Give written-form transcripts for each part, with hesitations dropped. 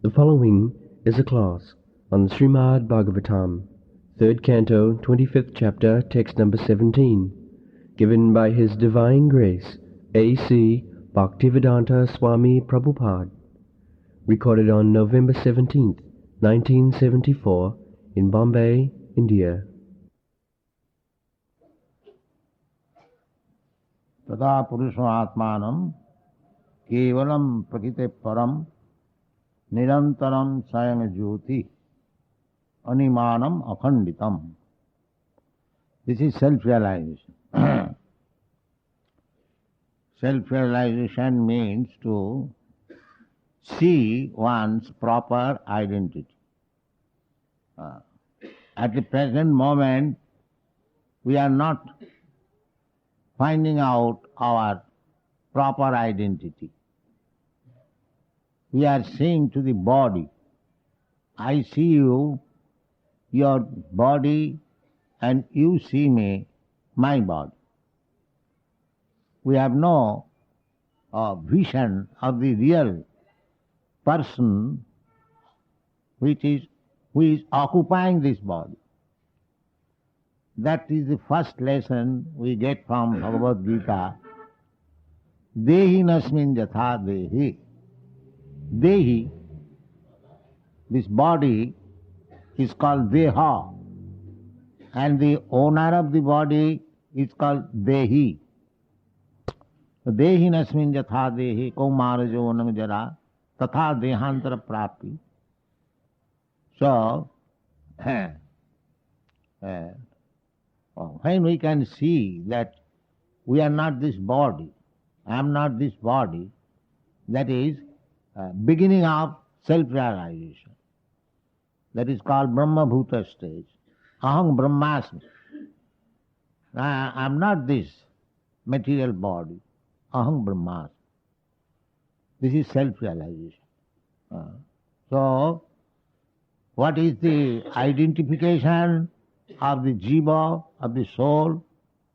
The following is a class on Srimad Bhagavatam, 3rd Canto, 25th Chapter, Text number 17, given by His Divine Grace, A.C. Bhaktivedanta Swami Prabhupada, recorded on November 17th, 1974, in Bombay, India. तदा पुरुषमात्मानं केवलं प्रकृते परम निरंतरम स्वयं ज्योति अनिमानम अखंडितम. This is self-realization. Self-realization means to see one's proper identity. At the present moment, we are not finding out our proper identity. We are seeing to the body. I see you, your body, and you see me, my body. We have no vision of the real person who is occupying this body. That is the first lesson we get from Bhagavad Gita. Dehi nasmin yatha dehi. Dehi, this body, is called Deha, and the owner of the body is called Dehi. Dehi nasmin yatha dehi kaumara javanam jara tatha dehantara prapi. So, when we can see that we are not this body, I am not this body, that is beginning of self-realization. That is called Brahma Bhuta stage. Aham Brahmasmi. I am not this material body. Aham Brahmasmi. This is self-realization. So, what is the identification of the jiva, of the soul?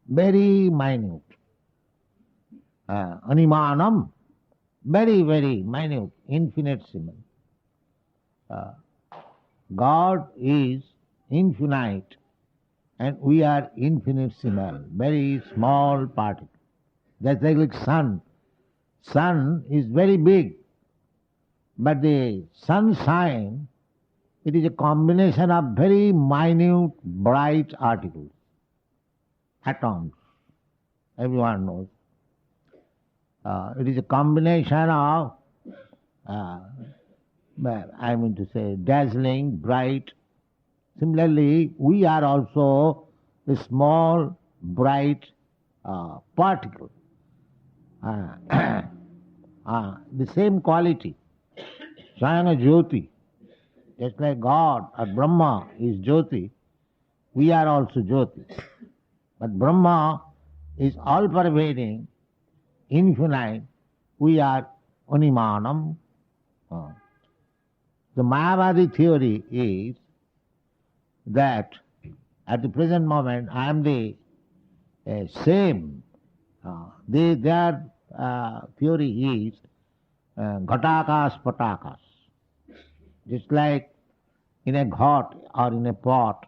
Very minute. Animanam. Very, very minute, infinitesimal. God is infinite and we are infinitesimal, very small particle. That's like sun. Sun is very big, but the sunshine, it is a combination of very minute, bright particles, atoms. Everyone knows. It is a combination of, dazzling, bright. Similarly, we are also a small, bright particle. The same quality. Swayam Jyoti. Just like God or Brahma is Jyoti, we are also Jyoti. But Brahma is all-pervading, infinite, we are Animanam. The Mayavadi theory is that at the present moment I am the same. Their theory is Ghatakas Patakas. Just like in a ghat or in a pot,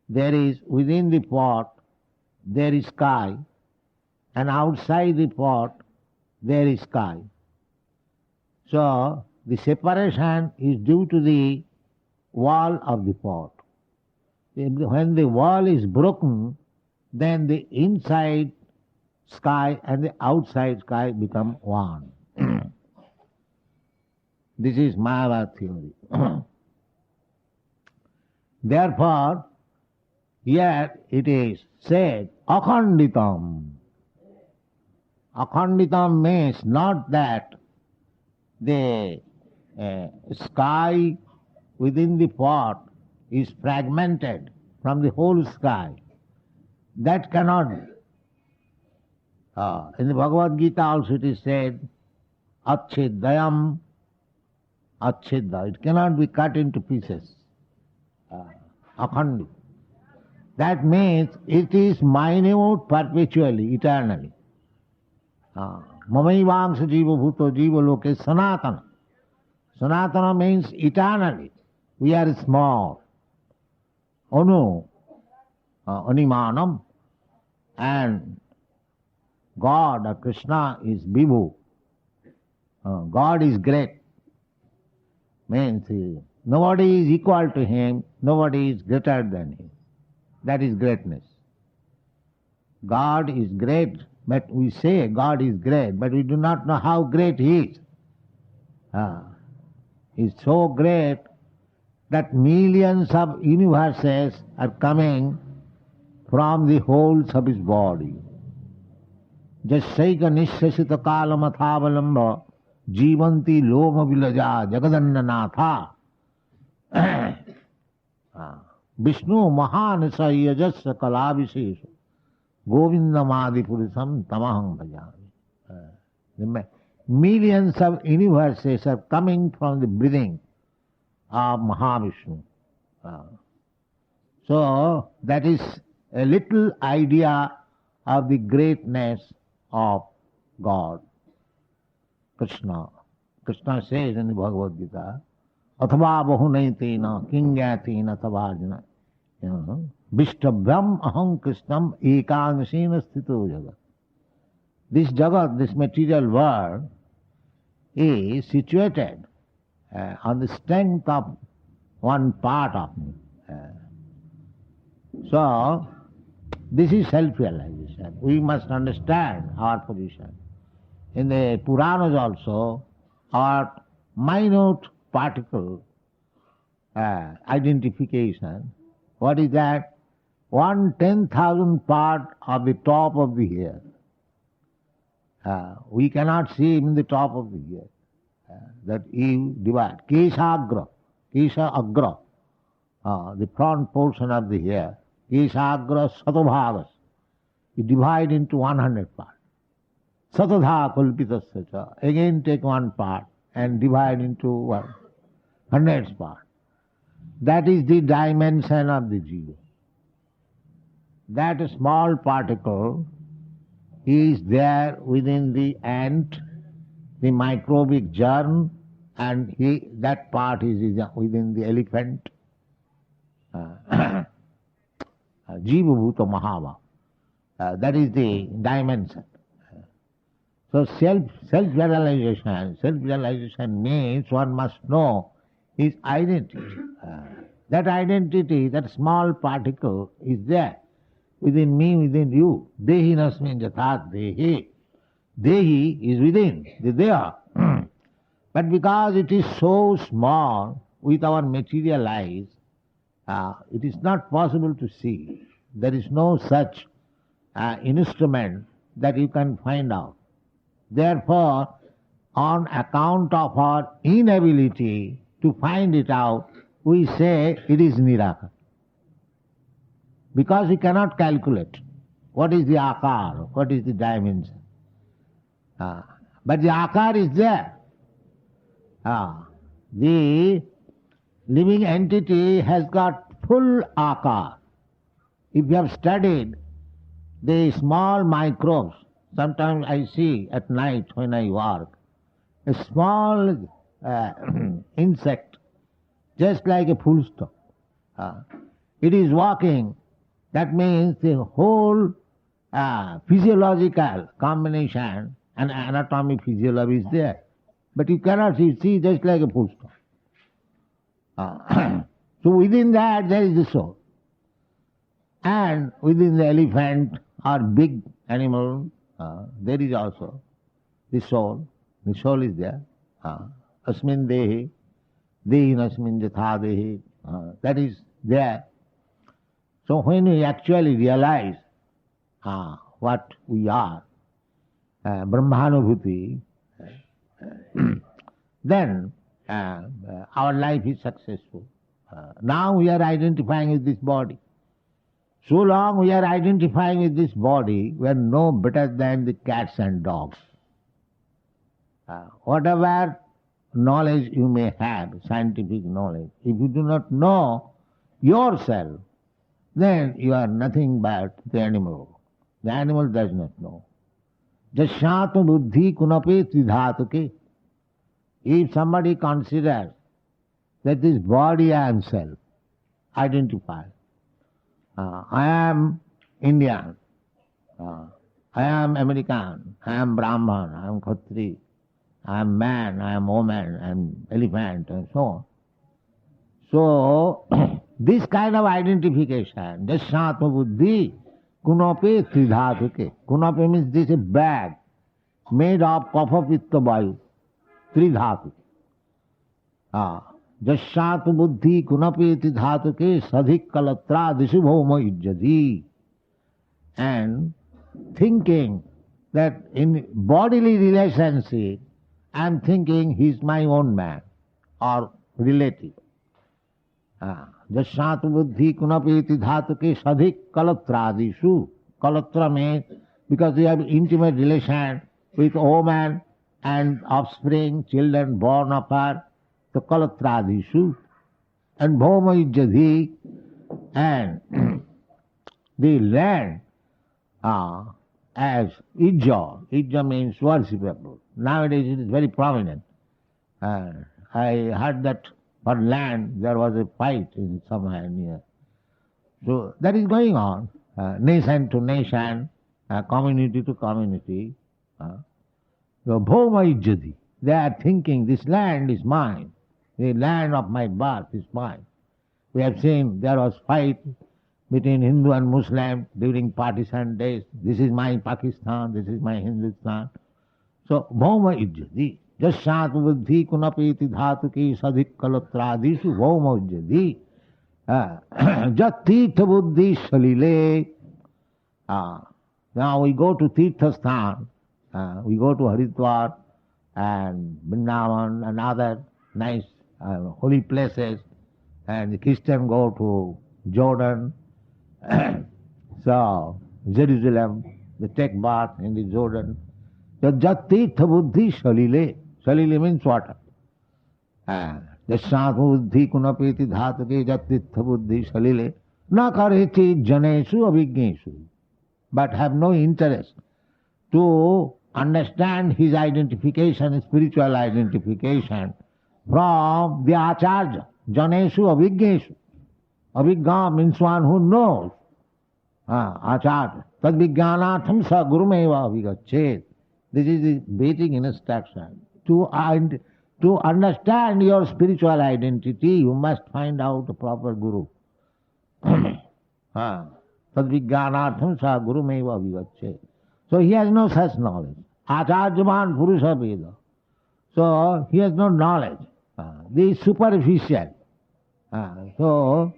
there is within the pot there is sky, and outside the pot there is sky. So the separation is due to the wall of the pot. When the wall is broken, then the inside sky and the outside sky become one. This is Mayavad theory. Therefore, here it is said, akhanditam. Akhanditam means not that the sky within the pot is fragmented from the whole sky. That cannot be. In the Bhagavad Gita also it is said, achchedayam, achchedda. It cannot be cut into pieces. Akhandi. That means it is minute perpetually, eternally. Mamaivangsha jiva bhuto jiva loke sanatana. Sanatana means eternally. We are small. Anu, Animanam, and God or Krishna is Vibhu. God is great. Means nobody is equal to him, nobody is greater than him. That is greatness. God is great, but we say God is great, but we do not know how great he is. He is so great that millions of universes are coming from the holes of his body. Jasaika nishasita kalamathavalamba jivanti loma vilaja jagadannanatha Vishnu mahanasa yajasa kalavisesha govindamadi purisam tamaham bhajami. Millions of universes are coming from the breathing of Mahavishnu. So that is a little idea of the greatness of God, Krishna. Krishna says in the Bhagavad Gita, Athava bahunaitena kingyatena tavajana Vishtabhyam aham Krishnam ekangasena sthito jagat. This jagat, this material world, is situated on the strength of one part of me. So, this is self-realization. We must understand our position. In the Puranas also, our minute particle identification, what is that? 1/10,000 part of the top of the hair. We cannot see even the top of the hair. That you divide. Kesha agra, the front portion of the hair. Kesha agra satobhavas. You divide into 100 parts. Satadha kalpitasya cha. Again take one part and divide into hundreds parts. That is the dimension of the jiva. That small particle is there within the ant, the microbic germ, and that part is within the elephant. Jiva bhuta mahava. That is the dimension. So self-realization means one must know his identity. That identity, that small particle is there within me, within you. Dehi nasmin jathat dehi. Dehi is within, the there. But because it is so small with our material eyes, it is not possible to see. There is no such instrument that you can find out. Therefore, on account of our inability to find it out, we say it is nirakar. Because we cannot calculate what is the akar, what is the dimension. But the akar is there. The living entity has got full akar. If you have studied the small microbes, sometimes I see at night when I work, a small insect, just like a full stop. It is walking. That means the whole physiological combination and anatomy physiology is there. But you cannot see just like a full stop. So within that there is the soul. And within the elephant or big animal, there is also the soul. The soul is there. Asmin dehi, dehi nasmin jatha dehi. That is there. So when we actually realize what we are, Brahmanubhuti, then our life is successful. Now we are identifying with this body. So long we are identifying with this body, we are no better than the cats and dogs. Whatever knowledge you may have, scientific knowledge, if you do not know yourself, then you are nothing but the animal. The animal does not know. Jasyatma buddhi kunape tridhatuke If somebody considers that this body I am self, identify. I am Indian, I am American, I am Brahman, I am Khatri, I am man, I am woman, I am elephant, and so on. So, this kind of identification, Jashatma Buddhi, Kunape Tridhatuke. Kunape means this is a bag made of Kapha Pitta Vayu, Tridhatu. Jashatma Buddhi, Kunape Tridhatuke, Sadhik Kalatra, Disubhoma Ijjati. And thinking that in bodily relationship, I am thinking he is my own man or relative. Jashat buddhi kunapeti dhatuke sadhik kalatradishu. Kalatra means because you have intimate relation with woman and offspring, children born of her, so kalatradishu. And bhoma ijjadhi, and the land as ijja. Ijja means worshipable. Nowadays it is very prominent. I heard that for land there was a fight in somewhere near. So that is going on, nation to nation, community to community. So bhoma ijjati. They are thinking this land is mine. The land of my birth is mine. We have seen there was fight between Hindu and Muslim during partition days. This is my Pakistan, this is my Hindustan. So, bhoma ijjati. Jashat buddhi kunapeti dhatuki sadhik kalatradishu bhoma ijjati. Jat tirtha buddhi salile. Now we go to Tirthasthan, we go to Haridwar and Vrindavan and other nice holy places, and the Christian go to Jordan. So, Jerusalem, they take bath in the Jordan. So, Jat tirtha buddhi salile. Salile means water. Jashat buddhi kunapeti dhatuke jat tirtha buddhi salile. Na kareti janeshu abhigneshu. But have no interest to understand his identification, spiritual identification from the acharya. Janeshu abhigneshu. Abhigya means one who knows. Acharya. Tad vijnanatham sa gurumeva avigachet. This is the Vedic instruction. To understand your spiritual identity, you must find out a proper guru. Tad vijnanatham sa gurumeva avigachet. So he has no such knowledge. Acharyaman purusha veda. So he has no knowledge. This is superficial. So,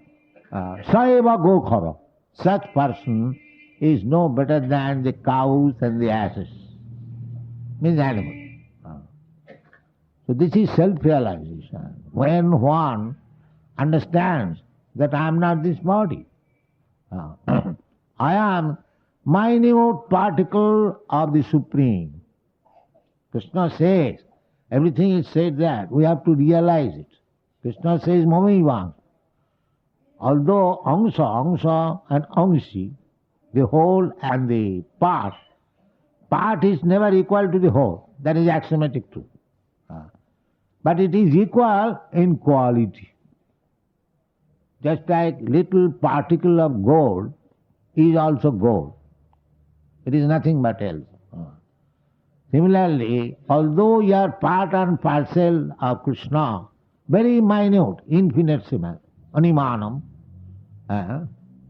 saeva gokhara. Such person is no better than the cows and the asses. Means animal. So this is self-realization. When one understands that I am not this body, I am minute particle of the Supreme. Krishna says, everything is said that, we have to realize it. Krishna says, Mamaivam. Although Angsa and Angsi, the whole and the part is never equal to the whole. That is axiomatic truth. But it is equal in quality. Just like little particle of gold is also gold. It is nothing but else. Similarly, although you are part and parcel of Krishna, very minute, infinitesimal, animanam,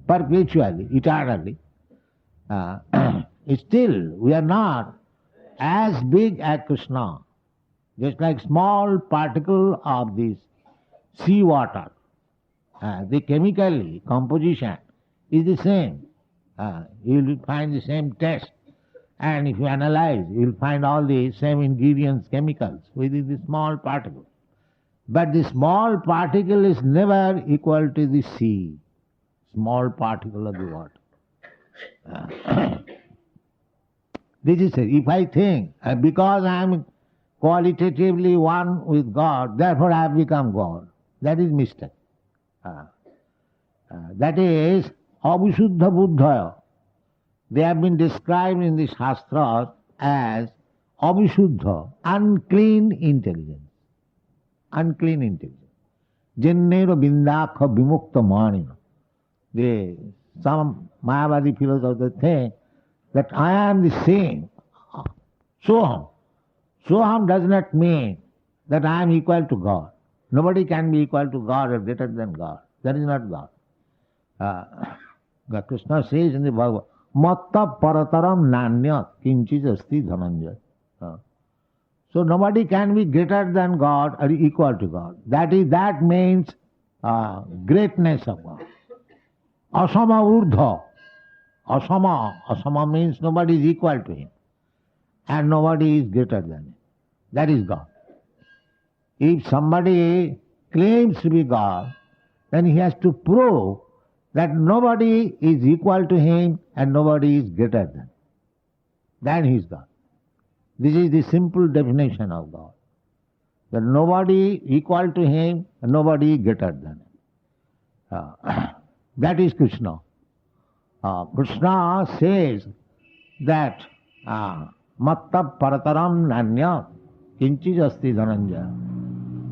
perpetually, eternally, still we are not as big as Krishna. Just like small particle of this sea water, the chemical composition is the same. You will find the same taste. And if you analyze, you will find all the same ingredients, chemicals within the small particle. But the small particle is never equal to the sea, small particle of the water. This is it. If I think, because I am qualitatively one with God, therefore I have become God, that is mistake. That is Abhisuddha Buddhaya. They have been described in the Shastras as Abhisuddha, unclean intelligence. unclean intelligence. Jennero bindakha vimukta manina. Some Mayavadi philosophers think that I am the same. Soham. Soham does not mean that I am equal to God. Nobody can be equal to God or greater than God. That is not God. Krishna says in the Bhagavad, Matta parataram nanya kinchis asti dhananjaya. So nobody can be greater than God or equal to God. That means greatness of God. Asama urdha. Asama means nobody is equal to him. And nobody is greater than him. That is God. If somebody claims to be God, then he has to prove that nobody is equal to him and nobody is greater than him. Then he is God. This is the simple definition of God. That nobody equal to him and nobody greater than him. That is Krishna. Krishna says that Matta parataram nanya kinchis asti dhananjaya.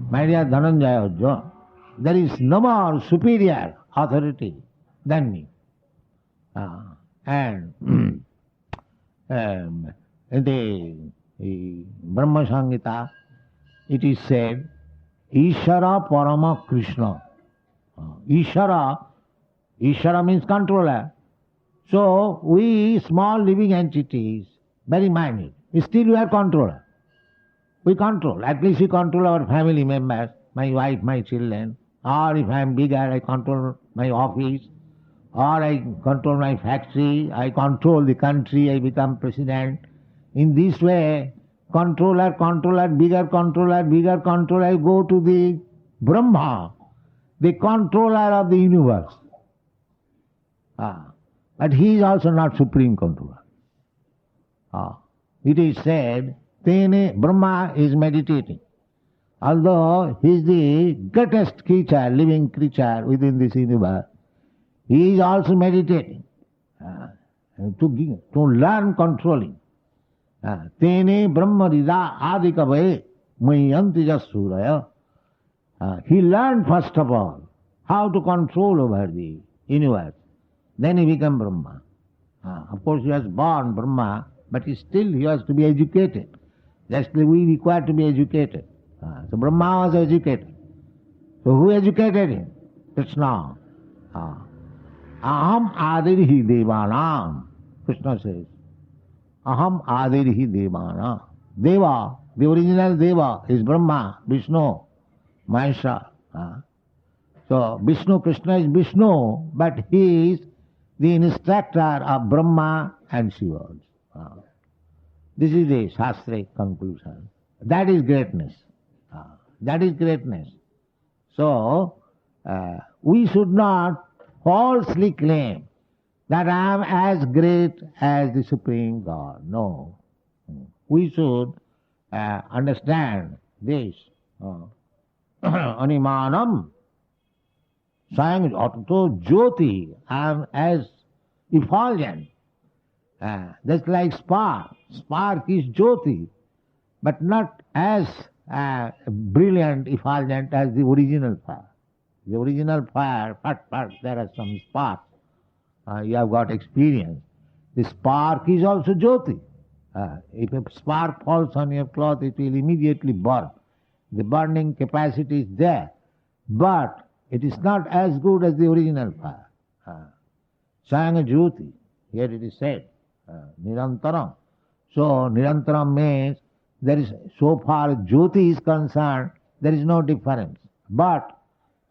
My dear Dhananjaya, there is no more superior authority than me. And in the Brahma Samhita, it is said, Ishara Parama Krishna. Ishara means controller. So we small living entities, very minute, still we are controller. We control, at least we control our family members, my wife, my children, or if I am bigger, I control my office, or I control my factory, I control the country, I become president. In this way, controller, bigger controller, go to the Brahma, the controller of the universe. But he is also not supreme controller. It is said, Brahma is meditating. Although he is the greatest creature, living creature within this universe, he is also meditating to learn controlling. Tene Brahma Rida Adikavaye Mayanti Jasuraya. He learned first of all how to control over the universe. Then he became Brahma. Of course he was born Brahma, but still he has to be educated. Just like we require to be educated. So Brahma was educated. So who educated him? Krishna. Aham adirhi devanam. Krishna says. Aham adirhi devanam. Deva, the original Deva is Brahma, Vishnu, Mahesha. So Vishnu, Krishna is Vishnu, but he is the instructor of Brahma and Shiva. This is the Shastric conclusion. That is greatness. That is greatness. So, we should not falsely claim that I am as great as the Supreme God. No. We should understand this. Animanam saying Otto Jyoti, I am as effulgent. Just like spark. Spark is Jyoti, but not as brilliant, effulgent as the original fire. The original fire, there are some sparks. You have got experience. The spark is also Jyoti. If a spark falls on your cloth, it will immediately burn. The burning capacity is there, but it is not as good as the original fire. Sayanga Jyoti, here it is said, Nirantaram. So Nirantaram means there is, so far Jyoti is concerned, there is no difference. But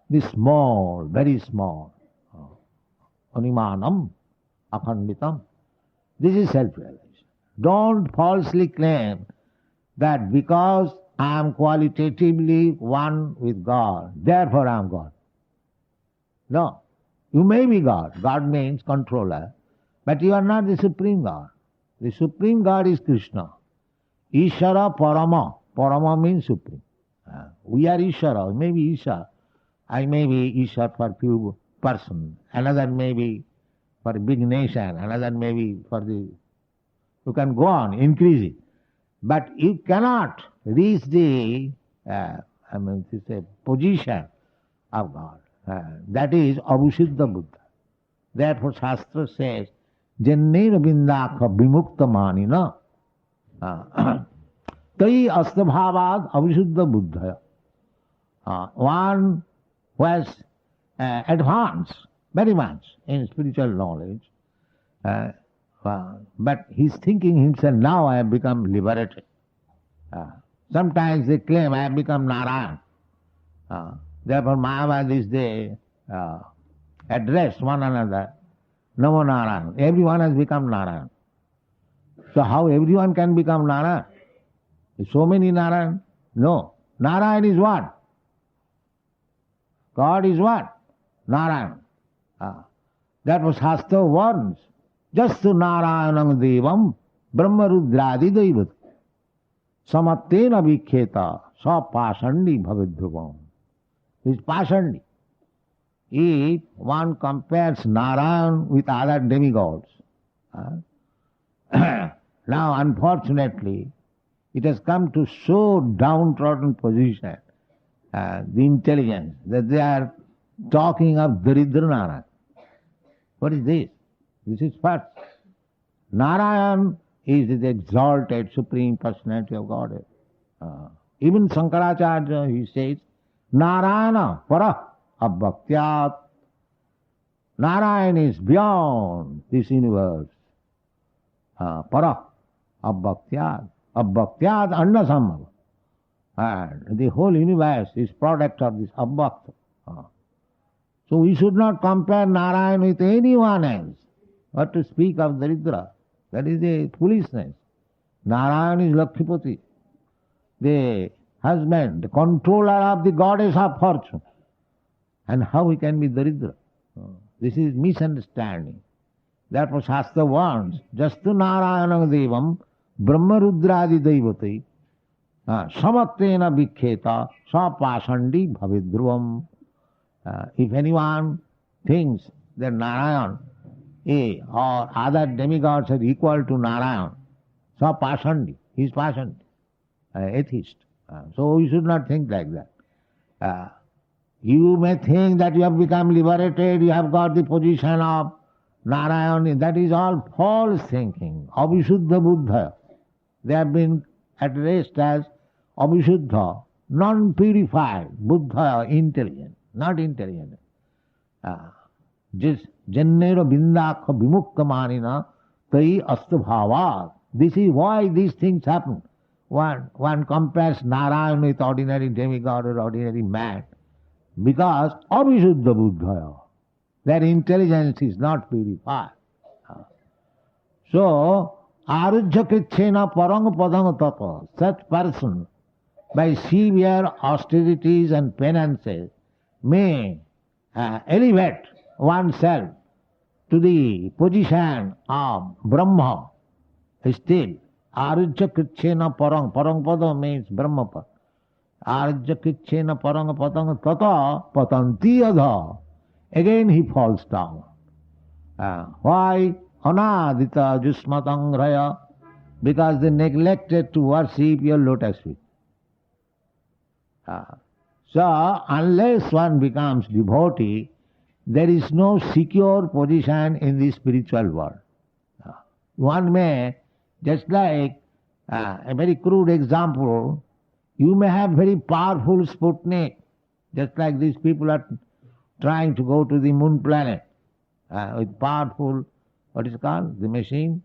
the small, very small, Animanam, Akhanditam, this is self-realization. Don't falsely claim that because I am qualitatively one with God, therefore I am God. No. You may be God. God means controller. But you are not the Supreme God. The Supreme God is Krishna. Ishara Parama. Parama means Supreme. We are Ishara. Maybe Isha. I may be Isha for few persons. Another may be for a big nation. Another may be for the... You can go on increasing. But you cannot reach the this is a position of God. That is Avisuddha Buddha. Therefore Shastra says, Jannena bindakha vimukta manina tai astabhavad Avisuddha Buddha. One who has advanced very much in spiritual knowledge, but he's thinking himself, now I have become liberated. Sometimes they claim, I have become Narayan. Therefore Mayavadis, they address one another, Namo Narayan. Everyone has become Narayan. So how everyone can become Narayan? Is so many Narayan? No. Narayan is what? God is what? Narayan. That was Shastra warns. Jastu Narayanam Devam Brahma Rudradi Devat Samattena Vikheta Sa Pasandi Bhavidruvam. Is Pasandi. If one compares Narayan with other demigods, now unfortunately it has come to so downtrodden position, the intelligence, that they are talking of Daridra Narayan. What is this? This is first. Narayan is the exalted Supreme Personality of Godhead. Even Shankaracharya, he says, Narayana para abhaktyat. Narayan is beyond this universe. Para abhaktyat. Abhaktyat annasambhava. And the whole universe is product of this abhakta. So we should not compare Narayan with anyone else. What to speak of Daridra? That is a foolishness. Narayan is Lakshmipati, the husband, the controller of the goddess of fortune. And how he can be Daridra? This is misunderstanding. Therefore Shastra warns, Jastu Narayanam Devam Brahma Rudradi Devati Samattena Vikheta Sa Pasandi Bhavidruvam. If anyone thinks that Narayan or other demigods are equal to Narayan, Sa Pasandi, he is Pasandi, atheist. So you should not think like that. You may think that you have become liberated, you have got the position of Narayan. That is all false thinking. Avisuddha Buddha. They have been addressed as Avisuddha, non-purified, Buddha, intelligent, not intelligent. Just Jannero Bindakha Vimukta Manina Tai Astabhava. This is why these things happen. One compares Narayan with ordinary demigod or ordinary man, because Avisuddha Buddha, their intelligence is not purified. So, Arujya Krichena Parang Padang Tapa, such person, by severe austerities and penances, may elevate oneself to the position of Brahma. Still, Arujya Krichena Parang, Parang Pada means Brahma Pada. Arujya Krichena Parang Padang Tata Patanti Adha. Again he falls down. Why? Anadita Jusmatang Raya. Because they neglected to worship your lotus feet. So, unless one becomes devotee, there is no secure position in the spiritual world. One may, just like a very crude example, you may have very powerful Sputnik, just like these people are trying to go to the moon planet with powerful, what is it called, the machine?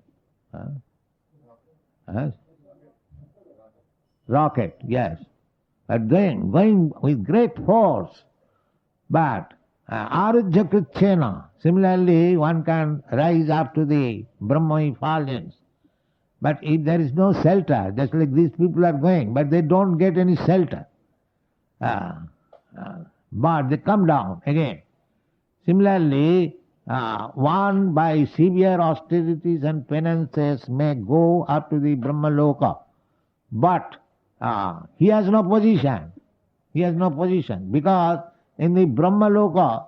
Rocket, yes. But then going with great force. But Arujya Krichena, similarly one can rise up to the Brahma effulgence. But if there is no shelter, just like these people are going, but they don't get any shelter. But they come down again. Similarly, one by severe austerities and penances may go up to the Brahmaloka, but he has no position. He has no position, because in the Brahmaloka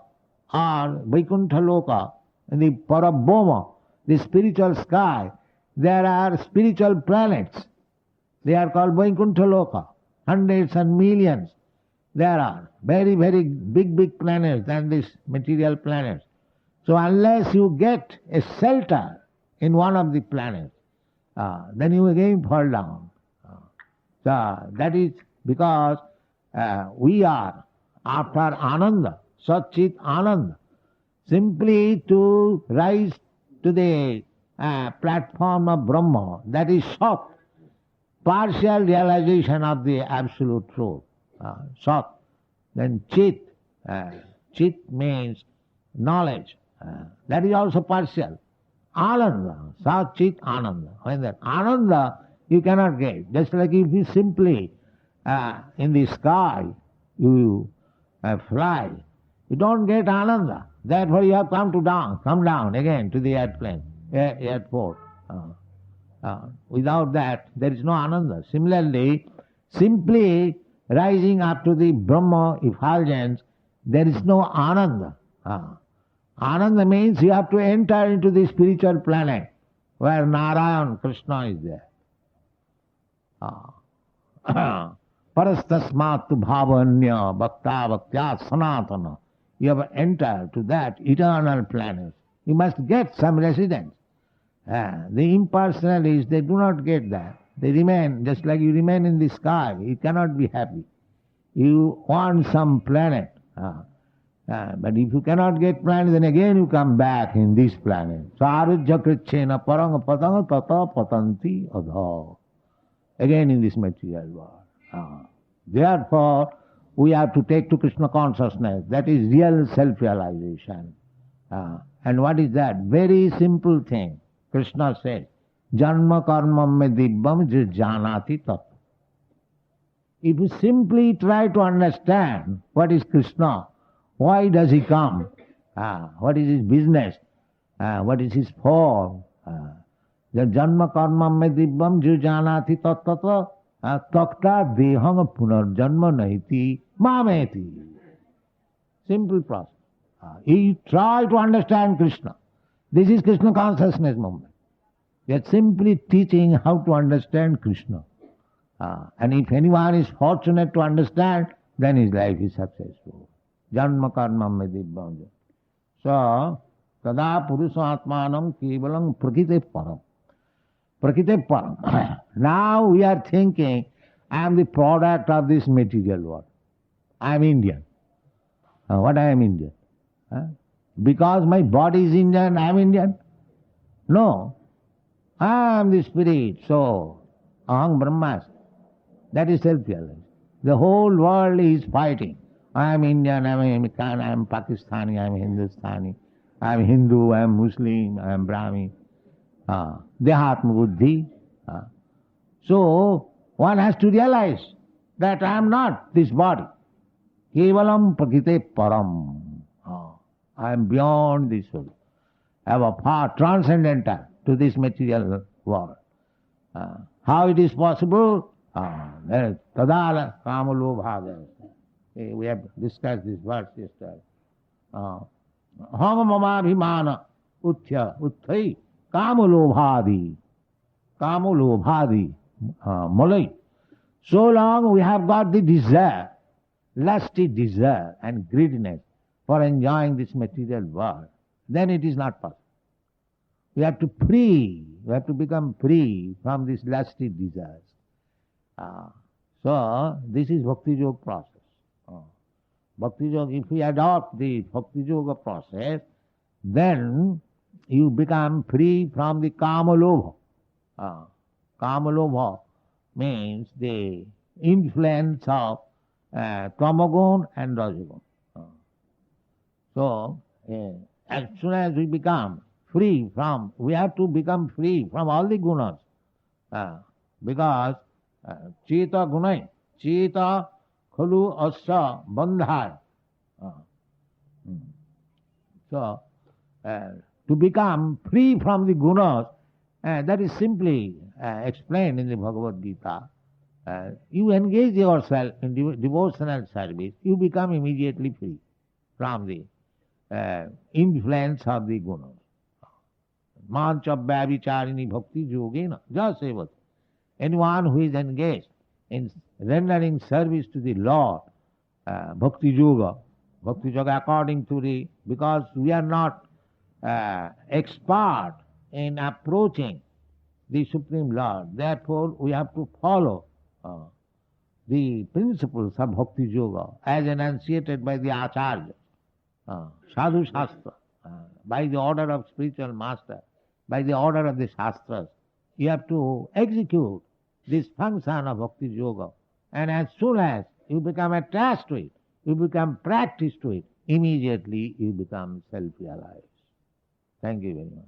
or Vaikuntha Loka, in the Parabhoma, the spiritual sky, there are spiritual planets. They are called Vaikuntha Loka, hundreds and millions. There are very, very big planets than these material planets. So unless you get a shelter in one of the planets, then you again fall down. So that is because we are after Ananda, Satchit Ananda, simply to rise to the platform of Brahma, that is Sat, partial realization of the absolute truth. Sat. Then Chit, Chit means knowledge, that is also partial. Ananda, Sat Chit Ananda. When that Ananda you cannot get, just like if you simply in the sky you fly, you don't get Ananda. Therefore you have come down again to the airport. Without that, there is no Ananda. Similarly, simply rising up to the Brahma effulgence, there is no Ananda. Ananda means you have to enter into the spiritual planet where Narayan, Krishna is there. Parastasmat bhavanya bhakta bhaktya sanatana. You have entered to that eternal planet. You must get some residence. The impersonalists, they do not get that. They remain, just like you remain in the sky, you cannot be happy. You want some planet. But if you cannot get planet, then again you come back in this planet. Sarujya krichena paranga patanga tata patanti adha. Again in this material world. Therefore, we have to take to Krishna consciousness. That is real self-realization. And what is that? Very simple thing. Krishna says, Janma karma me dibbam janati tat. If you simply try to understand what is Krishna, why does he come, what is his business, what is his form, the Janma karma me dibbam janati tat tata takta deham punar janma nahiti mameti. Simple process. You try to understand Krishna. This is Krishna consciousness movement. We are simply teaching how to understand Krishna. And if anyone is fortunate to understand, then his life is successful. Janma karma me dibbam. So, tada purusatmanam kevalam prakite param. Prakite param. Now we are thinking, I am the product of this material world. I am Indian. What I am Indian? Because my body is Indian, I am Indian? No. I am the spirit, so aham brahmas. That is self-realization. The whole world is fighting. I am Indian, I am American, I am Pakistani, I am Hindustani, I am Hindu, I am Muslim, I am Brahmin. Dehatma buddhi. So, one has to realize that I am not this body. Kevalam prakite param. I am beyond this world. I have a far transcendental to this material world. How it is possible? Tadala kamalobhada. We have discussed this verse yesterday. Hamamamabhimana uthya uthai kamalobhadi. Kamalobhadi. Malay. So long we have got the desire, lusty desire and greediness for enjoying this material world, then it is not possible. We have to become free from these lusty desires. So, this is Bhakti Yoga process. Bhakti Yoga, if we adopt the Bhakti Yoga process, then you become free from the Kamalobha. Kamalobha means the influence of Tamagun and Rajagun. So, as soon as we become free from, we have to become free from all the gunas. Because Cheta gunai, Cheta khalu asya bandhai. So, to become free from the gunas, that is simply explained in the Bhagavad Gita. You engage yourself in devotional service, you become immediately free from the influence of the gunas. Mancha bhavicharini bhakti yogena jasevat. Anyone who is engaged in rendering service to the Lord Bhakti Yoga. Bhakti Yoga according to because we are not expert in approaching the Supreme Lord, therefore we have to follow the principles of Bhakti Yoga as enunciated by the Acharya, Sadhu Shastra, by the order of spiritual master, by the order of the Shastras. You have to execute this function of Bhakti Yoga, and as soon as you become attached to it, you become practiced to it, immediately you become self-realized. Thank you very much.